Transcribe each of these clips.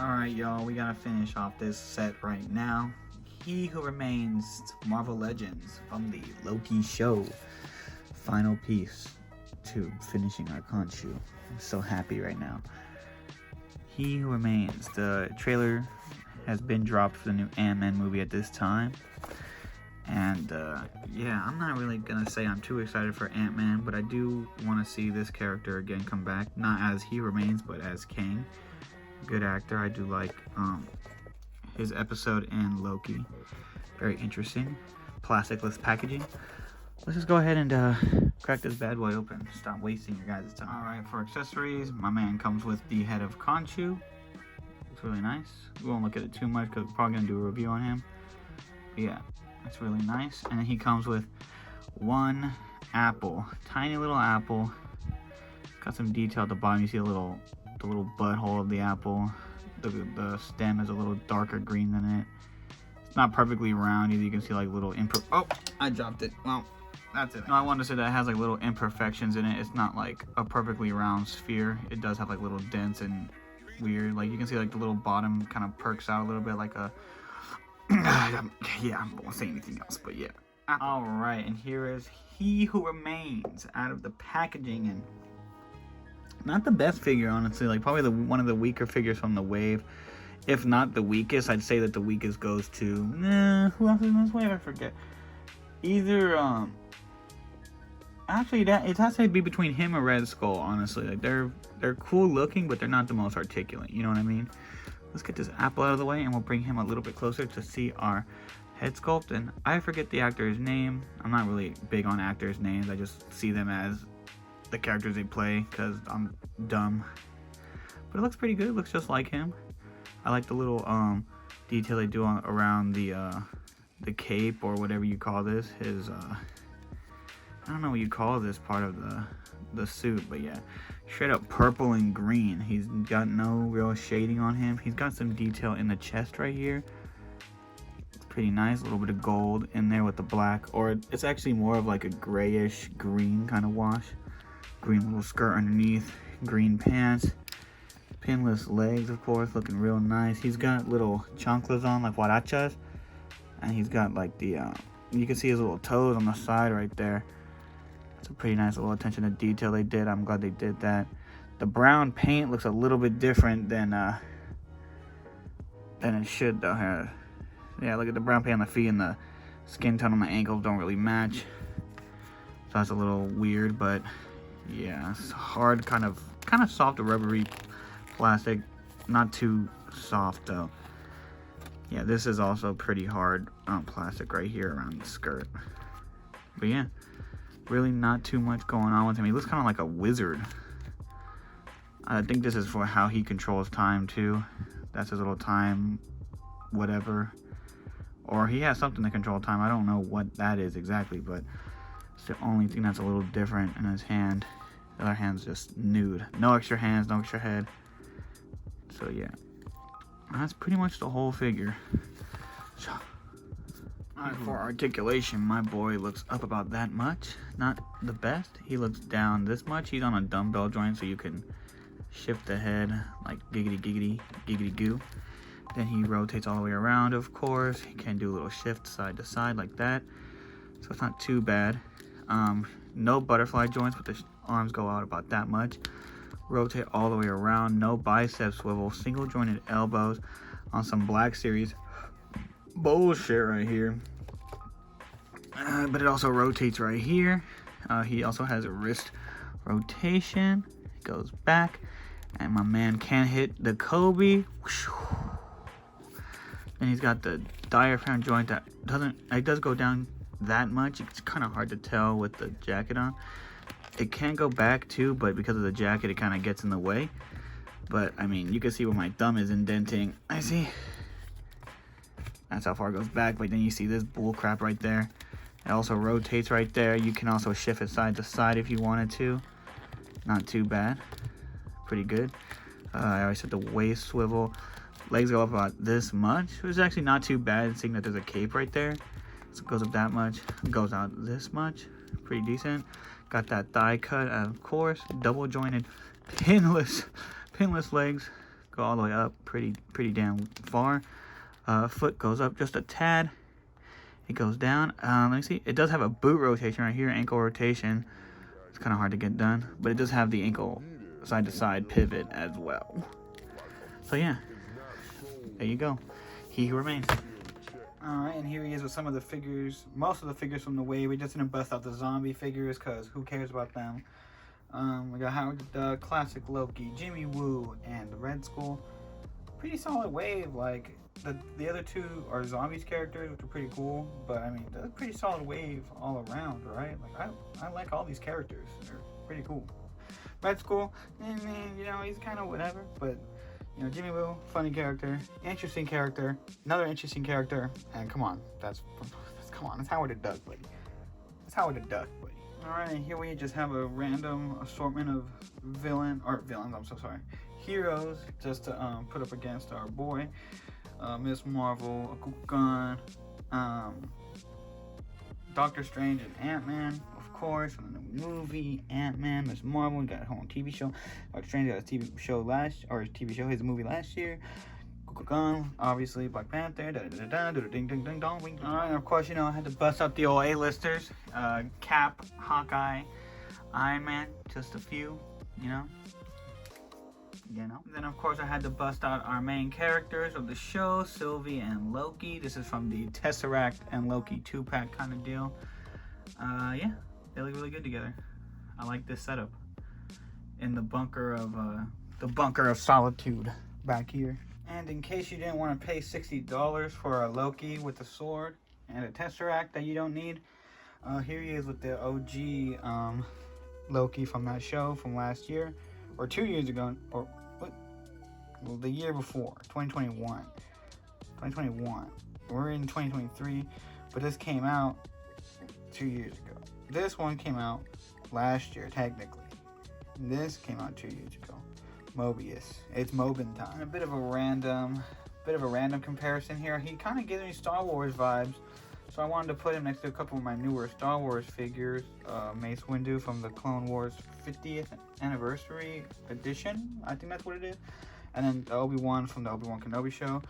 Alright, y'all, we gotta finish off this set right now. He Who Remains, Marvel Legends from the Loki show. Final piece to finishing our KHONSHU. I'm so happy right now. He Who Remains. The trailer has been dropped for the new Ant-Man movie at this time. And yeah, I'm not really gonna say I'm too excited for Ant-Man, but I do want to see this character again come back. Not as He Remains, but as Kang. Good actor. I do like his episode in Loki. Very interesting. Plasticless packaging. Let's just go ahead and crack this bad boy open. Stop wasting your guys' time. Alright, for accessories, my man comes with the head of KHONSHU. It's really nice. We won't look at it too much because we're probably going to do a review on him. But yeah, that's really nice. And then he comes with one apple. Tiny little apple. Got some detail at the bottom. You see the little butthole of the apple. The stem is a little darker green than it. It's not perfectly round either. You can see like little oh, I dropped it. Well, that's it. No, I wanted to say that it has like little imperfections in it. It's not like a perfectly round sphere. It does have like little dents and weird. Like you can see like the little bottom kind of perks out a little bit like a yeah, I won't say anything else, but yeah. Alright, and here is He Who Remains out of the packaging, and not the best figure, honestly. Like probably one of the weaker figures from the wave. If not the weakest, I'd say that the weakest goes to who else is in this wave? I forget. Either actually it has to be between him and Red Skull, honestly. Like they're cool looking, but they're not the most articulate. You know what I mean? Let's get this apple out of the way and we'll bring him a little bit closer to see our head sculpt. And I forget the actor's name. I'm not really big on actors' names. I just see them as the characters they play because I'm dumb. But it looks pretty good. It looks just like him. I like the little detail they do around the cape or whatever you call this. His I don't know what you call this part of the suit, but yeah, straight up purple and green. He's got no real shading on him. He's got some detail in the chest right here. It's pretty nice. A little bit of gold in there with the black, or it's actually more of like a grayish green kind of wash. Green little skirt underneath, green pants, pinless legs, of course, looking real nice. He's got little chanclas on, like huarachas, and he's got like the you can see his little toes on the side right there. It's a pretty nice little attention to detail they did. I'm glad they did that. The brown paint looks a little bit different than it should though. Yeah, look at the brown paint on the feet, and the skin tone on the ankles don't really match. So that's a little weird, but yeah, it's hard, kind of soft, rubbery plastic. Not too soft though. Yeah, this is also pretty hard plastic right here around the skirt. But yeah, really not too much going on with him. He looks kind of like a wizard. I think this is for how he controls time too. That's his little time, whatever. Or he has something to control time. I don't know what that is exactly, but it's the only thing that's a little different in his hand. The other hand's just nude. No extra hands, no extra head. So yeah, that's pretty much the whole figure. Alright, for articulation, my boy looks up about that much. Not the best. He looks down this much. He's on a dumbbell joint, so you can shift the head like giggity giggity giggity goo. Then he rotates all the way around, of course. He can do a little shift side to side like that. So it's not too bad. No butterfly joints, but the arms go out about that much. Rotate all the way around. No bicep swivel. Single jointed elbows on some Black Series bullshit right here. But it also rotates right here. He also has a wrist rotation. It goes back. And my man can hit the Kobe. And he's got the diaphragm joint that does go down that much. It's kind of hard to tell with the jacket on. It can go back too, but because of the jacket, it kind of gets in the way. But I mean, you can see where my thumb is indenting. I see. That's how far it goes back. But then you see this bull crap right there. It also rotates right there. You can also shift it side to side if you wanted to. Not too bad. Pretty good. I already said the waist swivel. Legs go up about this much, which is actually not too bad, seeing that there's a cape right there. So it goes up that much. It goes out this much. Pretty decent. Got that thigh cut, of course. Double jointed, pinless legs. Go all the way up pretty damn far. Foot goes up just a tad. It goes down. Let me see. It does have a boot rotation right here, ankle rotation. It's kind of hard to get done, but it does have the ankle side to side pivot as well. So yeah, there you go. He who remains. Alright, and here he is with some of the figures, most of the figures from the wave. We just didn't bust out the zombie figures because who cares about them. We got Howard the Classic Loki, Jimmy Woo, and the Red Skull. Pretty solid wave. Like the other two are zombies characters, which are pretty cool. But I mean, that's a pretty solid wave all around, right? Like I like all these characters. They're pretty cool. Red Skull, you know, he's kind of whatever, but you know, Jimmy Woo, funny character, interesting character, another interesting character, and come on, that's Howard the Duck, buddy. That's Howard the Duck, buddy. All right, here we just have a random assortment of villains, I'm so sorry, heroes, just to put up against our boy, Miss Marvel, Akukan, Doctor Strange, and Ant-Man. Of course, from the movie Ant-Man, Miss Marvel, we got a whole TV show. Doctor Strange got a TV show, his movie last year. Obviously, Black Panther. Ding ding ding dong. Alright, of course, you know, I had to bust up the old A-listers. Cap, Hawkeye, Iron Man, just a few, you know. Then of course I had to bust out our main characters of the show, Sylvie and Loki. This is from the Tesseract and Loki 2-pack kind of deal. Yeah, they look really good together. I like this setup. In the bunker of solitude back here. And in case you didn't want to pay $60 for a Loki with a sword and a Tesseract that you don't need, here he is with the OG Loki from that show from last year, or 2 years ago, or what? Well, the year before, 2021. We're in 2023, but this came out 2 years ago. This one came out last year, technically. This came out 2 years ago. Mobius. It's Mobin time. A bit of a random comparison here. He kind of gives me Star Wars vibes, so I wanted to put him next to a couple of my newer Star Wars figures. Mace Windu from the Clone Wars 50th anniversary edition. I think that's what it is. And then Obi-Wan from the Obi-Wan Kenobi show.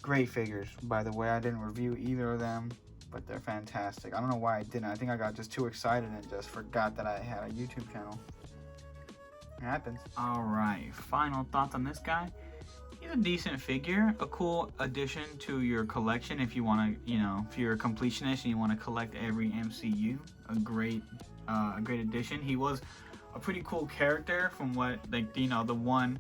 Great figures, by the way. I didn't review either of them, but they're fantastic. I don't know why I didn't. I think I got just too excited and just forgot that I had a YouTube channel. It happens. Alright, final thoughts on this guy. He's a decent figure, a cool addition to your collection if you want to, you know, if you're a completionist and you want to collect every MCU. A great addition. He was a pretty cool character from what, like, you know, the 1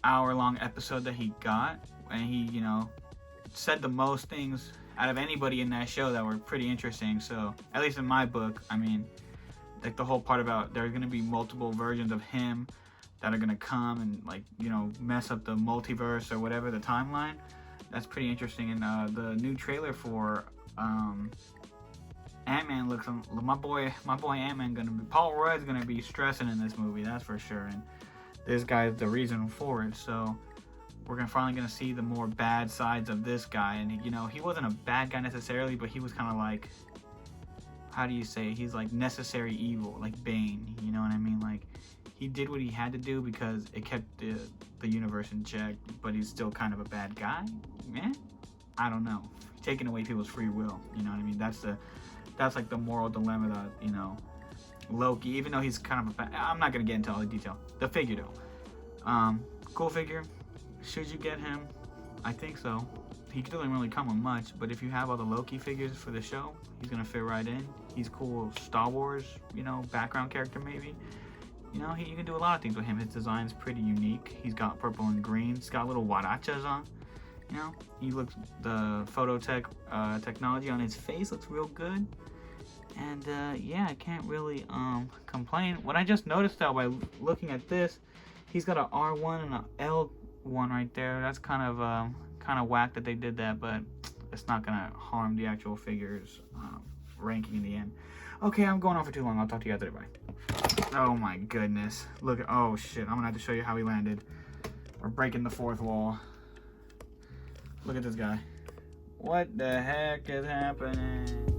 hour-long episode that he got, and he, you know, said the most things out of anybody in that show that were pretty interesting. So, at least in my book, I mean, like the whole part about there's going to be multiple versions of him that are going to come and, like, you know, mess up the multiverse or whatever, the timeline. That's pretty interesting. And the new trailer for Ant-Man looks, my boy Ant-Man gonna be, Paul Rudd's gonna be stressing in this movie, that's for sure. And this guy's the reason for it. So we're finally gonna see the more bad sides of this guy. And, you know, he wasn't a bad guy necessarily, but he was kind of like, how do you say it? He's like necessary evil, like Bane, you know what I mean? Like, he did what he had to do because it kept the universe in check, but he's still kind of a bad guy. Man, I don't know. Taking away people's free will, you know what I mean? That's like the moral dilemma that, you know, Loki, even though he's kind of I'm not gonna get into all the detail. The figure though, cool figure. Should you get him? I think so. He doesn't really come with much, but if you have all the Loki figures for the show, he's gonna fit right in. He's cool Star Wars, you know, background character maybe. You know, you can do a lot of things with him. His design's pretty unique. He's got purple and green. He's got little huarachas on. You know, he looks, the technology on his face looks real good. And yeah, I can't really complain. What I just noticed though by looking at this, he's got an R1 and an L1 right there. That's kind of whack that they did that, but it's not gonna harm the actual figure's ranking in the end. Okay, I'm going on for too long. I'll talk to you guys later. Bye. Oh my goodness. Look at, oh shit. I'm gonna have to show you how he landed. We're breaking the fourth wall. Look at this guy. What the heck is happening?